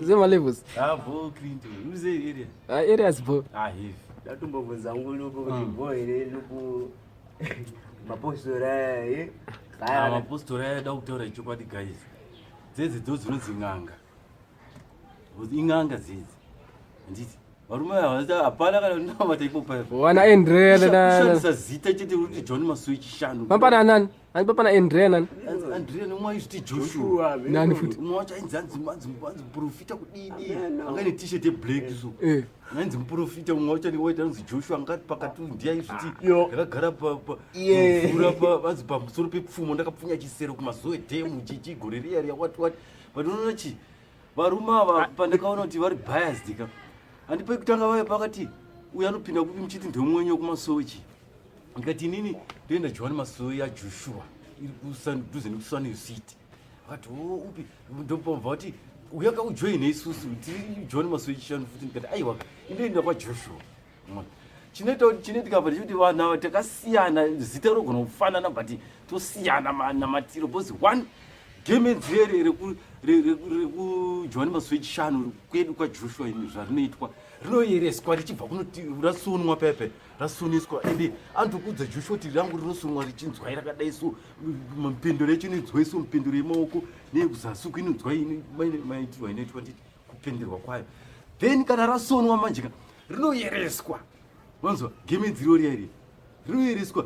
Zema levels. Vo Clinton. Who's the area? Areas bo. If. That to move zangu luku boy luku Mapostori. Mapostori doctor chokwadi guys. Zezi those rules inganga. Was inganga zezi. Nditi. Varume hapana kana ndama taikopa. Wana Andre na zita chete kuti John Masowe Echishanu. Papana nani? Ani papana Andre nani? Andre nomwe iti Joshua. Nani futi? Mwacha inzanzi profita kudidi. Angane t-shirt black so. Nganzi profita mwacha ni waita nzi Joshua ngati pakati ndiya isuti. Yakagara pa vura pa vanzi pamusoro pepfumo ndakapfunya chisero kumazowe demu chichigoreri yari what. But unoona chi varuma ava pandakaona kuti vari biased ka. Andipe kutanga vaye pakati uyanopinda kupi mchiti ndomwenye kumasowe chi. Ngati nini ndoenda Johanne Masowe ya Joshua iri kusanduze nekusana city. Akati upi ndopomva kuti uyaka ujoin isusu tiri Johanne Masowe Echishanu futi ndikati aiwa inoenda kwa Joshua. Chinetika kuti vana takasiyana zita rogona kufanana but tosiyana namatiro because one game nzere reku Johanne Masowe Echishanu kwedu kwa Joshua ini zvarinoitwa rinoyereswa richibva kunoti rasunwa pepe rasuniswa ende andokudza Joshua kuti rangu rinosunwa richinzwa rakadai so mupinduro yechinodzwa iso mupinduro yemaoko neyekuzasuku inodzwa maitirwa inoitwa nditi kupenderwa kwayo then kana rasonwa manje rinoyereswa wanzwa game dziro riya rinoyereswa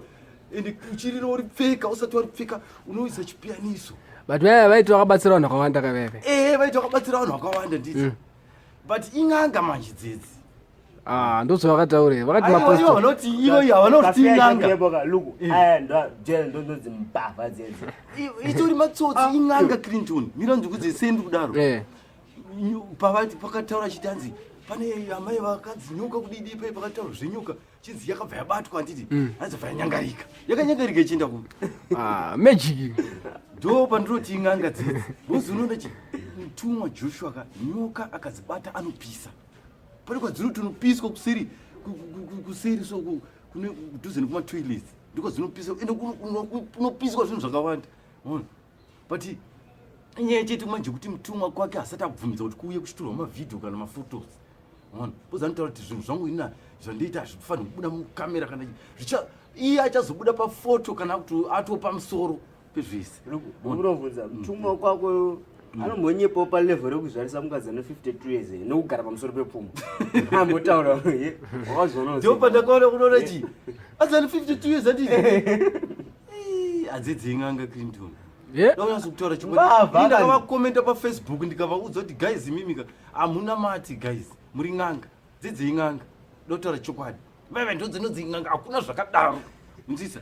ende uchiriro uripfeka usati waripfeka unoisa chipianiso but vaiti vakabatsira vanhu vakawanda kaveve vaiti vakabatsira vanhu vakawanda nditi but inganga manje dzedzi ndozo vakataure vakati Mapostori vanoti ivo havanoti inganga luku ndo dzimbavha dzedzi itori matsotsi inganga Clinton mira ndikudze sendi kudaro pavati pakataura chitanzi pane amai vakadzinyuka kudidi ipai pakataura zvenyuka chinzi yakabva yabatwa anditi anzobva yanyangarika yakanyangarika ichienda ku magic ndo pandiroti inganga dzedzi bozi unoona chi mtumwa Joshua nyoka akadzibata anopisa pane kwadzinotonopiswa kuseri so kune kudhuze nekumatoilets ndiko dzinopiswa ende kunopiswa zvinhu zvakawanda but inyaya chete manje kuti mutumwa kwake asati abvumidza kuti kuuye kuchitorwa mavhidhiyo kana mafotos bozi anotaura kuti zvinhu zvangu ina zvandoita hazvifaniri kubuda mukamera kana iye achazobuda pafoto kana kuti atopa musoro pezvese unovudza mutumwa kwako anombonyepawo palevel rekuzvarisa mukadzi ane 52 years nokugara pamusoro pepfumo ambotaura wakazvona ndio pandakaona kunoona chi adzani 52 years anditi adzidzi inganga Clinton ndakanyazokutaura ndakavakomenta pafacebook ndikavaudza kuti guys mimika hamuna mati guys muri ng'anga dzidzi ing'anga ndotaura chokwadi veve ndodzinodzi ing'anga hakuna zvakadaro nzisa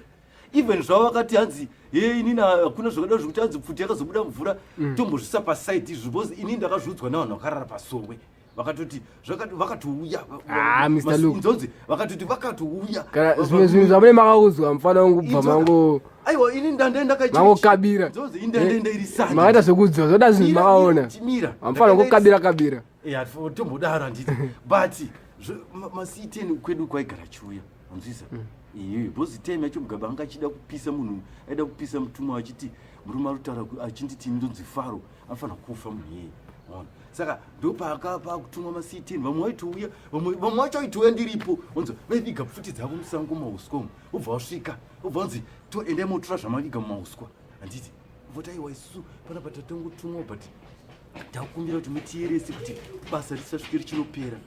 even zvavo vakati hanzi inini hakuna zvakadaro zvokuti hanzi pfuti yakazobuda mvura tombozvisa pasaidi izvi because inini ndakazviudzwa navanhu vakarara pasowe vakatoti vakatouya nzonzi vakatoti vakatouya zvimwe zvinhu zvamune makaudzwa mufana wangu kubva mango aiwa ini mandendakabira nzonzi indendenda iri sanje makaita zvekudzwa zvoda zvinhu makaona mufana wangokabira tombodaro handiti but masiteni kwedu kwaigara chiuya anzwisa bozi time yacho mugaba anga achida kupisa munhu aida kupisa mutumwa achiti murume arutaura achinditi ndonzi Faro anofanira kufa munhu iyeye saka ndo pakutumwa masiteni vamwe vaitouya vamwe vacho vaitouya ndiripo wanzi vaiviga pfuti dzavo musango mumauswa umu ubva wasvika ubva wanzi toendai motora zvamaviga mumauswa handiti voti aiwa isusu panapa tatongotumwa but takukumbira kuti mutiyerese kuti basa risasvike richinopera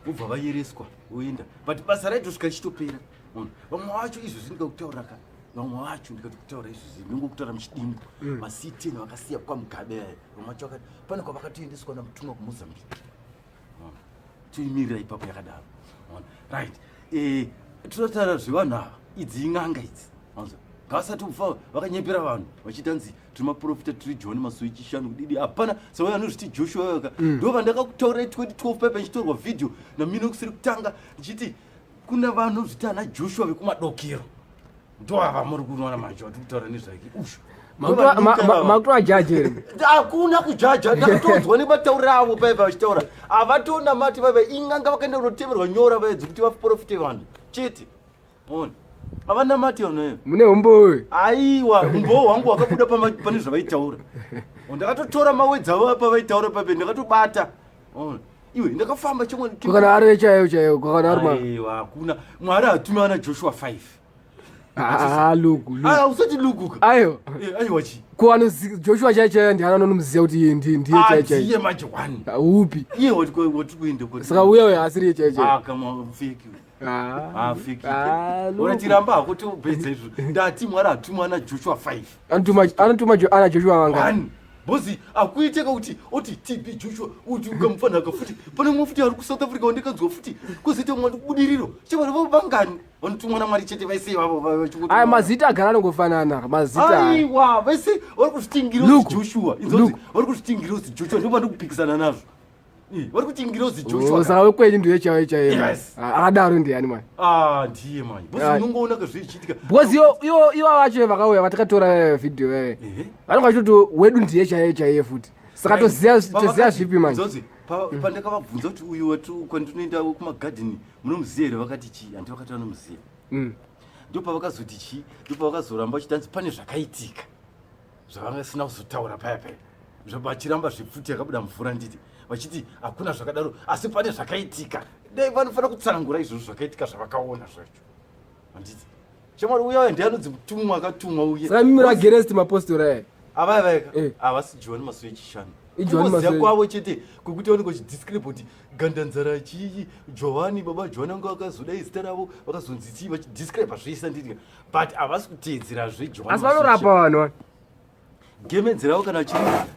ubva vayereswa oenda but basa raitosvika richitopera vamwe vacho izvozvi ndikakutaura vamwe vacho ndikati kutaura izvozvi ndingokutaura muchidimbu masiteni vakasiya kwamugabe vamwe vacho vakati pane kwavakatoendeswa namutumwa kuMozambique toimirira ipapo yakadaro right tinotaura zvevanhu ava idzi ing'anga idzi ngavasati kufa vakanyepera vanhu vachitanzi tiri maprofita tiri Johanne Masowe Echishanu kudidi hapana sava anozviti Joshua vaka ndo vandakakutaura 2012 pepe nchitorwa vhidhiyo namino kusiri kutanga ndichiti kuna vanhu zviti ana Joshua vekumadokero ndo ava muri kunoona manje vati kutaura nezvake usho makutoa jaji hakuna kujaja ndakatodzwa nematauriro avo paipa vachitaura havatona mati paipa ing'anga vakaenda kunoteverwa nyora vaedzi kuti vaprofite vanhu chete havana mati vanoyo mune umbowe aiwa umbowo hwangu hwakabuda pane zvavaitaura ndakatotora mawedzavo apa vaitaura pape ndakatobata iwe ndakafamba chomwe kana ari chaiyo kana ari hakuna mwari hatuma ana Joshua 5 lugu usati luguka aiwachi kuwano Joshua chaiyo ndi anonomuziya kuti ndiye chaiyo majowani upi iye wati kuende saka uyewe asiri chaiyo kama fake fake unatiramba kuti ubedza izvo ndati mwari hatuma ana Joshua 5 anotuma ana Joshua wanga bozi akuiteka kuti oti TB Joshua uti ukamufana akafuti pane mwe futi ari ku South Africa wandikanzwa futi kuzoita mwana kubudiriro chemwana vabangani vanotumwa namwari chete vaise vavo aya mazita agara anongofanana mazita aiwa vaise vari kuzvitingirozi Joshua inzonzi vari kuzvitingirozi Joshua ndio vandi kupikisana nazvo vari kutingirozi Joshua saka wekwenyu ndiye chaiyo akadaro ndiyani mwana ndiye mani bozi unongoona kazvichiitika because iwo vacho vakauya vatakatora video vanonga vachiti wedu ndiye chaiyo futi saka toziya zvipi mani zonzi pandakavabvunza kuti uyu watu kwandinoenda kumagadheni munomuziya here vakati chii handi vakati vanomuziya ndopavakazoti chii ndopavakazoramba chitanzi pane zvakaitika zvavangasina kuzotaura paya zvabachiramba zvepfuti yakabuda mvura nditi vachiti hakuna zvakadaro asi pane zvakaitika dai vanofanira kutsanangura izvozvo zvakaitika zvavakaona zvacho handiti shamwari uya ndi anodzi mutumwa akatumwa uye saka mimi against Mapostori aya avavaika havasi Johanne Masowe Echishanu kuziya kwavo chete kwekuti vanenge vachidiscribe kuti gandanzara chii Johanne baba Johanne anga vakazodai zita ravo vakazonzi chii vachidiscribe zvese nditika but havasi kuteedzerazve Johanne asi vanorapa vanhu gemenzi ravo kana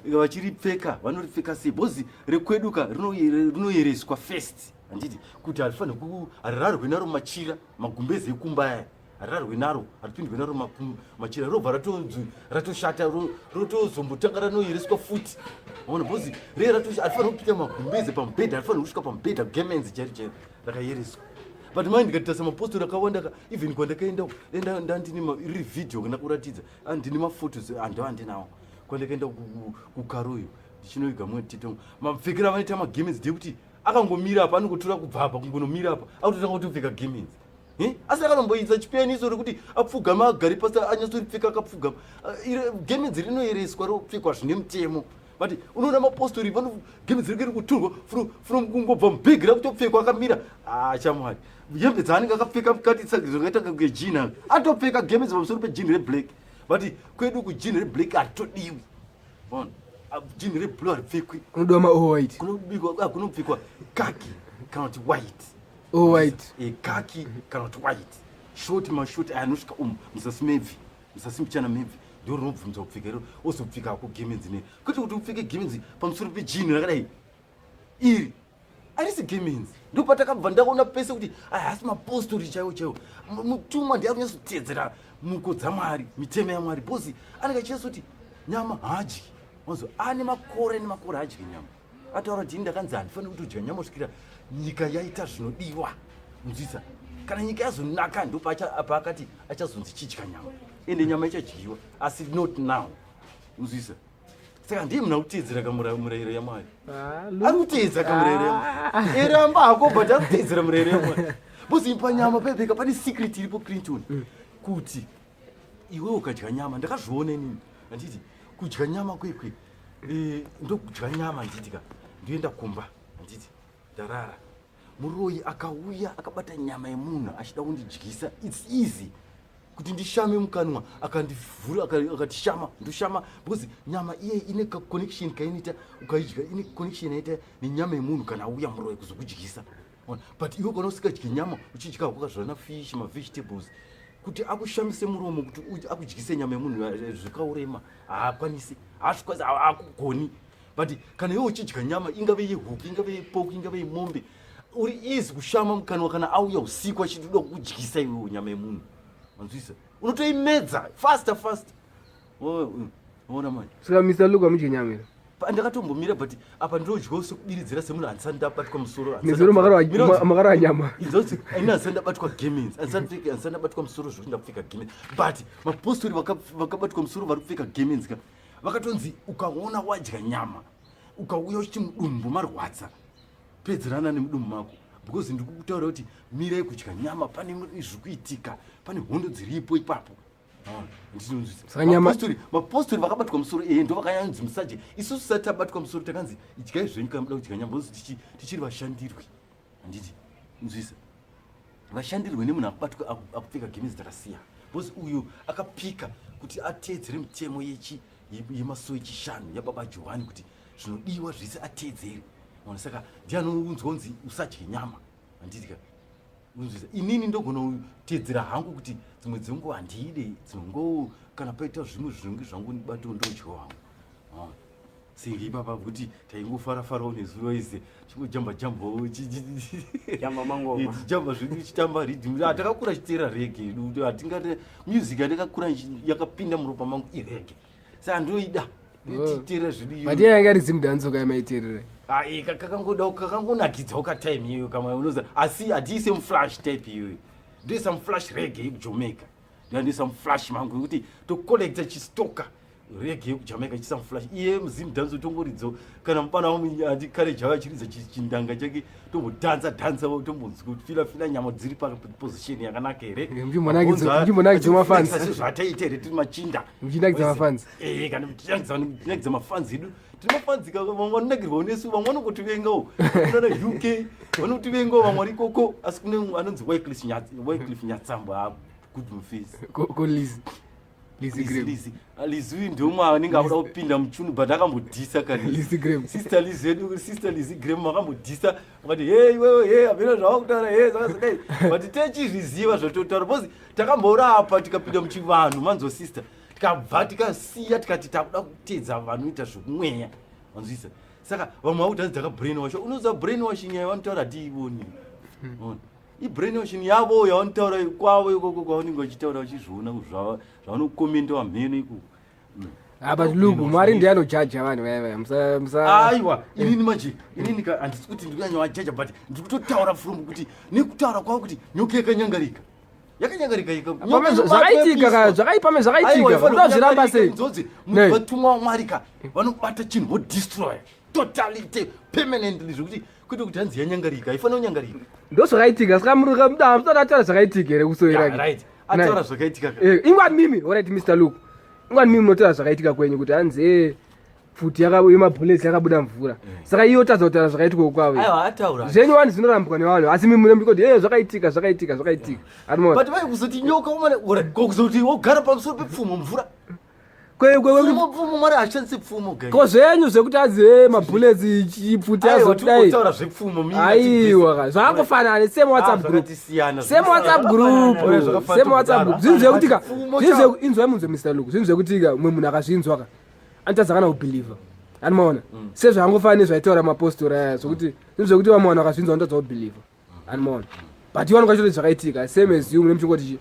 vachiripfeka vanoripfeka sei bhozi rekweduka rinoyereswa first handiti kuti harirarwe naro machira magumbezi ekumba aya harirarwe naro haripindwe naro machira robva ratoshata rotozombotanga ranoyereswa futi ona bhozi harifanira kupinda magumbezi pamubhedha harifanira kusvika pamubhedha gemenzi chairo rakayereswa but mai ndikatasa Mapostori akawanda even kwandakaenda ndandine iri video kana kuratidza andine mafotos andinawo kwandakaenda kukaroyo ndichinoiga mwe tito mapfekera vanoita magemens ndekuti akangomira apa anongotora kubva apa kungonomira apa akutotanga kutopfeka gemens asi akanomboidza chipeaniso rekuti apfugama agari pasi anyatsoripfeka akapfugama gemens rinoyereswa ropfekwa zvine mutemo but unoona Mapostori gemens rike rikuturwa from kungobva mubhegi rakutopfekwa akamira chamwari hembe dzaanenge akapfeka mukati zvakaita kejini atopfeka gemens pamusoro pejini reblack but kwedu kujini reblack hatodiwi jini reblue haripfekwi kunodiwa maowhite kunopfekwa kaki kana kuti white kaki kana kuti white shoti mashoti ayanosvika muzasi mevhi muzasi muchana mevhi ndio rinobvunza kupfeka iro ozopfekako gemens ne kuti upfeke gemens pamusoro pejini rakadai iri arisi gemens ndo patakabva ndakaona pese kuti hasi Mapostori chaiwo mutumwa ndiye akunyatsoteedzera muko dzamwari mitemo yamwari bhozi anenge achiyasoti nyama haadyi mazo ane makore nemakore haadyi nyama ataura kuti ndakanzi handifaniri kutodya nyama kusvikira nyika yaita zvinodiwa munzwisa kana nyika yazonaka ndo apa akati achazonzi chidya nyama ende nyama ichadyiwa asi not now munzwisa saka ndiye muna kuteedzera kamurayiro yamwari ari kuteedza kamurayiro yamwari eramba hako but ari kuteedzera murayiro yamwari bozi panyama paipeka pane secret iripo Clinton kuti iwe ukadya nyama ndakazviona inini handiti kudya nyama kwekwe ndokudya nyama handitika ndoenda kumba handiti ndarara muroyi akauya akabata nyama yemunhu achida kundidyisa its easy kuti ndishame mukanwa akandivhura akatishama ndoshama because nyama iye ine connection kainoita ukaidya ine connection yaita nenyama yemunhu kana auya muroyi kuzokudyisa but iwe kana usikadyi nyama uchidya kwakazvana fish mavegetables kuti akushamise muromo kuti akudyise nyama yemunhu zvikaurema haakwanisi haasvikwazi haakugoni but kana iwe uchidya nyama ingave yehuku ingave yepoku ingave yemombe uri easy kushama mukanwa kana auya usiku achida kukudyisa iwewo nyama yemunhu manzwisa unotoimedza faster ona manje saka Mr. Luke amuchenyamira ndakatombomira but apa ndinodya sekudiridzira semunhu hanisani ndabatwa musoro nezoro makara nyama inzoti ina hanisani ndabatwa gemens hanisani ndabatwa musoro zvokuti ndakupfeka gemens but Mapostori vakabatwa musoro vari kupfeka gemens ka vakatonzi ukaona wadya nyama ukauya uchiti mudumbu marwadza pedzerana nemudumbu mako because ndikukutaura kuti mirai kudya nyama pane zviri kuitika pane hondo dziripo ipapo Mapostori vakabatwa musoro ndo vakanyanzi musaje isusu sati tabatwa musoro takanzi ityai zvenyu kana muda kuti kanyambozi tichiri vashandirwi handiti nzwisa vashandirwi nemunhu akabatwa akupfeka gemizi dzakasiya bcause uyu akapika kuti ateedzere mitemo yemasowe Echishanu yababa Johanne kuti zvinodiwa zvese ateedzere saka ndianounzwa kunzi usadye nyama handiti ka inini ndogona kuteedzera hangu kuti dzimwe dzenguva handide dzinongo kana paita zvimwe zvinonge zvangu nibato ndodyo hangu senge ipapa kuti taingofara-farawo nezuva ise chingojamba-jambawo jamba zvedu chitamba ridhim takakura chiteera rege hatingati music yandakakura yakapinda muropa mangu irege saka ndoida titeera zvedu matiyanga ri Zimdancehall kayamaiteerere kakangonakidzawo katime iyoyo kama unoza asi hatiise muflash type iyoyo ndoisa muflash rege yekujamaica ndoisa muflash mangu yekuti tokolekta chistoka rege yekujamaica chiisa muflash iye Zimdancehall tongoridzo kana mupana wamwe kare java achiridza chindanga chake tombodhanza tombofila nyama dziri paposition yakanaka here mchimbonakidzo mafanzi zvataita here tiri machinda mchinakidza mafanzi kana tinakidza mafanzi edu tinofanzika vamwe vanonakirwawo nesu vamwe vanongotivengawo kunana UK vanotivengawo vamwe vari ikoko asi kune anonzi Wycliffe Nyatsamba good face Lizi ndomwe anenge akuda kupinda muchunu but akambodhisa sister Lizi Graham makambodhisa akati hey wewe hey apena zvawakutaura hey zvakasakai but techizviziva zvototaura because takamborapa tikapinda muchivanhu manzo sister tikabva tikasiya tikati takuda kuteedza vanoita zvokumweya vanzwisa saka vamwe vakudhanzi takabrainwash unoziva brainwashing yavanotaura hatiivoni ibrainwashing yavo yavanotaura kwavo ikoko kwavanenge vachitaura vachizviona zvavanokomendawa mheno ikoko but look mwari ndiye anojaja vanhu vaiva aiwa inini manje inini handisi kuti ndikunyanya wajaja but ndiri kutotaura from kuti nekutaura kwavo kuti nyoka yakanyangarika zvakaipa zvakaitika sei munhu vatumwa wamwarika vanobata chinhu vodestroya totality permanently zvokuti kwete kuti hanzi yanyangarika haifanira kunyangarika ndo zvakaitika saka mudaataura zvakaitika here kusoirake ataura zvakaitika ingwani mimi alright Mr. Luke ingwani mimi munotaura zvakaitika kwenyu kuti hanzi futi yemabhulesi yakabuda mvura saka iyo tadza kutaura zvakaitika kwavo zvenyu wani zvinorambwa nevanhu asi mimi munemikoti zvakaitika but vai kuzoti nyoka kuzoti wogara pamusoro pepfumo mvura pfumo mwari hashandise pfumo ko zvenyu zvekuti azive mabhulesi chifuti azotutaura zvepfumo aiwa zvakangofanana same WhatsApp group zvinhu zvekutika inzwai munzwe Mr. Luke zvinhu zvekutika umwe munhu akazvinzwaka anotadza kana kubhilivha animaona sezvangofana nezvaitaura Mapostori aya zvokuti zvinhu zvekuti vamwe vanhu akazvinzwa anotadza kubhilivha animaona but iwanika choti zvakaitika same as you mune muchingoti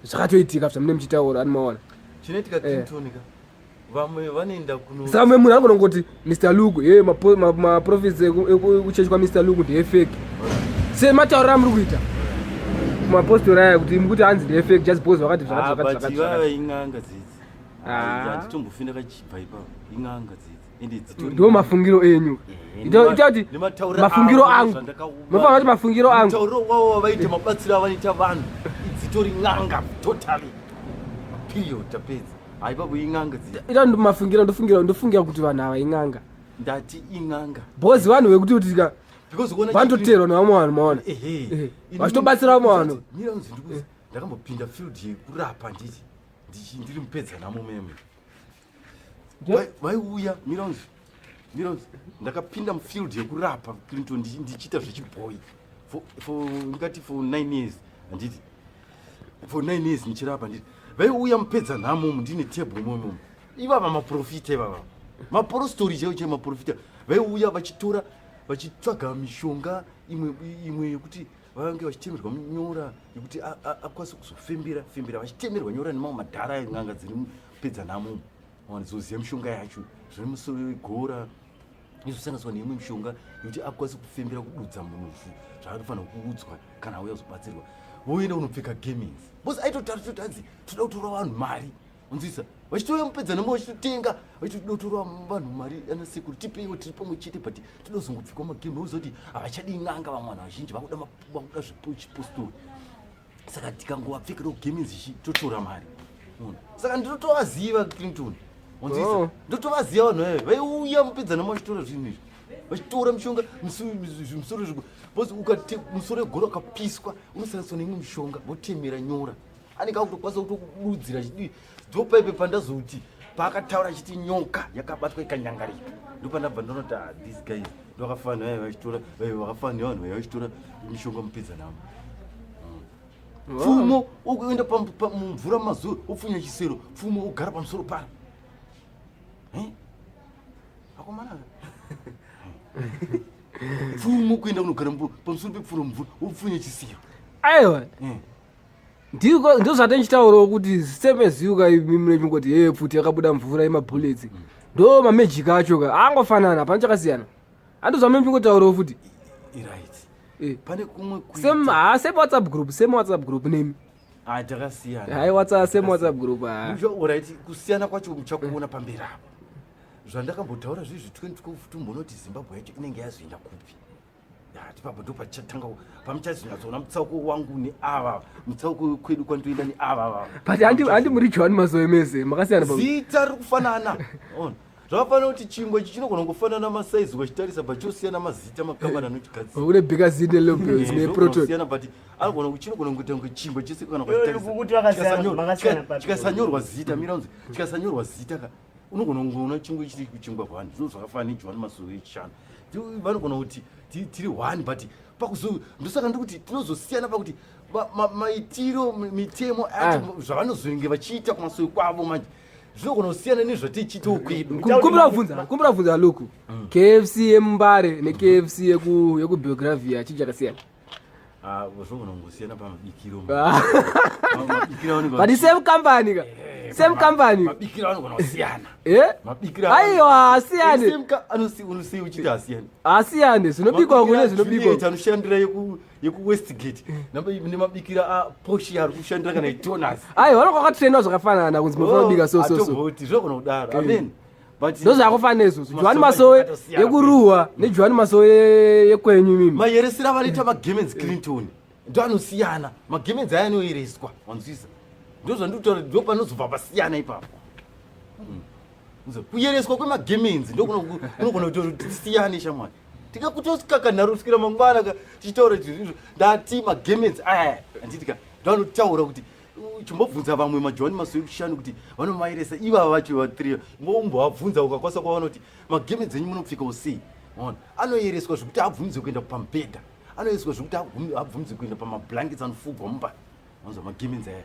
zvakatoitika zvamune muchitaura animaona chinoitika tintonika vamwe vanoenda kuno saka mwe munhu angonongoti Mr. Luke maprofits ekuchechi kwa Mr. Luke ndeyefake semataurira muri kuita Mapostori aya kuti hanzi ndeyefake just because vakati ing'anga dzidzi handitombofenda kachibva ipapo ing'anga dzidzi ndo mafungiro enyu ita kuti mafungiro angu mafana kuti mafungiro angu tauro wavo wavaita mabatsiro avanoita vanhu idzitori ng'anga totally period tapedza haipapo ing'anga dzidzi ita ndofungira kuti vanhu ava ing'anga ndati ing'anga bhozi vanhu vekuti vanototeerwa nevamwe vanhu maona vachitobatsira vamwe vanhu ndakambopinda field yekurapa nditi ndiri mupedzanamo meme vaiuya mironzi ndakapinda mufield yekurapa Clinton ndichiita zvechibhoyi ngati for 9 years handiti for 9 years ndichirapa nditi vaiuya mupedzanamomo ndine table momo ivava maprofita ivava mapostori chaicho maprofita vaiuya vachitora vachitsvaga mishonga imwe yekuti vange vachitemerwa nyora yekuti akwanise kuzofembera vachitemerwa nyora nemamwe madhara eng'anga dziri mupedzanamomo wanizoziva mishonga yacho zviri musoro wegora izosanganiswa neimwe mishonga yekuti akwanise kufembera kududza munhu zvaanofanira kuudzwa kana auya kuzobatsirwa voenda unopfeka gamings bcause aitotaritotadzi toda kutora vanhu mari unzwisa vachitouya mupedzanamo vachitotenga vachitotora vanhu mari anasekuru tipeiwo tiri pamwe chete but toda kuzongopfekwa magame uzoti havachadi ng'anga vamwe vanhu vazhinji vakuda zvechipostori saka tikangovapfekerawo gamings ichi totora mari saka ndinotovaziva Clinton wanzisa ndotovaziva vanhu vayo vaiuya mupedzana machitora zvinhu izvi vachitora mishonga misoro zvigo bcause ukati musoro egoro akapiswa unosanganiswa neimwe mishonga votemera nyora anenge akutokwanisa kutokududzira chidii ndopaipe pandazouti paakataura achiti nyoka yakabatwa ikanyangarika ndopandabva ndonoti these guys ndovakafana vaya vachitora vakafana nevanhu vaya vachitora mishonga mupedzanamo pfumo ukuenda mumvura mazuva upfunya chisero pfumo ugara pamusoro paro akomanaka pfumo kuenda kunogara pamusoro pepfuro mvura upfunya chisero aiwa ndiko zvatenchitaurawo kuti semeziuka imimune chingoti ye pfuti yakabuda mvura yemabullets ndo mamagiki acho ka angofanana pana chakasiyana andozvame mchingotaurawo futi pane kumwe same WhatsApp group nemi takasiyana hai same WhatsApp group right kusiyana kwacho muchakuona pamberi apo zvandakambotaura zvezvi 2012 tumbonoti Zimbabwe yacho inenge yazoenda kupi tipapo ndo pachatanga pamuchazonyatsoona mutsauko wangu neava mutsauko kwedu kwandoenda neava but handi muri Johanne Masowe mese makasiyana zita riri kufanana zvakafanana kuti chingwa ichi chinogona kungofanana masaizi wachitarisa but chosiyana mazita makambani anochigadzira une bigazine lobels neproton but anogona chinogona kuita kunge chingwa chese kana chikasanyorwa zita miranzi chikasanyorwa zita ka unogona kungoona chingwa chiri kuchingwa kwani zvino zvakafanana neJohanne Masowe Echishanu vanogona kuti tiri one but ndosaka ndikuti tinozosiyana pakuti maitiro mitemo acho zvavanozonge vachiita kumasowe kwavo manje zvinogona kusiyana nezvatichiitawo kwedu kumbira bvunza loku KFC yeMbare neKFC yekubiografia chichakasiyana zvogona kungosiyana pamabikiro but same company ka same company mabikiro anogona kusiyana aiwa asiyane unosei uchiti asiyane asiyane zvinobikwa kune zvinobikwa anoshandira yekuwestgate nemabikira aposhi ari kushandira kana itonasi aiwa vanokwakatrainwa zvakafanana kunzi mafana bika atobvoti zvogona kudaro amen ndozvakufana izvozvo Johanne Masowe yekuruhwa neJohanne Masowe yekwenyu mimi mayeresera avanoita magemenzi Clinton ndo anosiyana magemenzi aya anoyereswa wanzwisa ndozvandikutaura ndo panozobva pasiyana ipapo kuyereswa kwemagemenzi ndokunogona kuti tisiyane shamwari tikakutoskakanharo kusvikira mangwana tichitaura izvozvo ndati magemenzi aya anditika ndanotaura kuti chimbobvunza vamwe maJohanne Masowe Echishanu kuti vanomaeresa ivava vacho va3 mbombovabvunza ukakwanisa kwavana kuti magemenzi enyu munopfika usei anoyereswa zvokuti abvumidzwe kuenda pamubhedha anoyereswa zvokuti abvumidzwe kuenda pamablankets anofugwa mumba anzwa magemenzi aya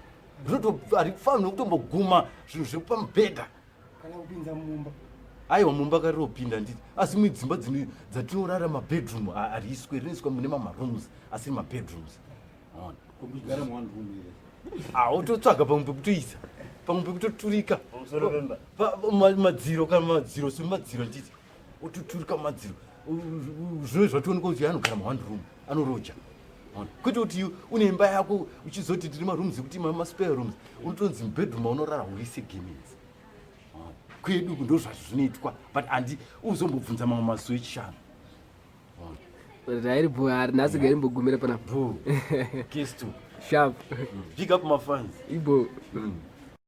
harikufanira nekutomboguma zvinhu zviri pamubhedha aiwa mumba kariropinda nditi asi mudzimba dzatinorara mabedroom hariswe rinoiswa mune mamarooms asiri mabedrooms wototsvaga pamwe pekutoisa pamwe pekutoturika madziro kana madziro semadziro nditi wototurika madziro zvino zvatooneka kuti anogara ma1 room anoroja kwete kuti une imba yako uchizoti tiri marooms ekuti maspare rooms unotonzi mubedroom unorara uise gamings kwedu ndo zvazvinoitwa but handi uzombobvunza mamwe Masowe Echishanu rairi bho hari nhasi gari mbogumira pana bho case 2 sharp big up my fans ibo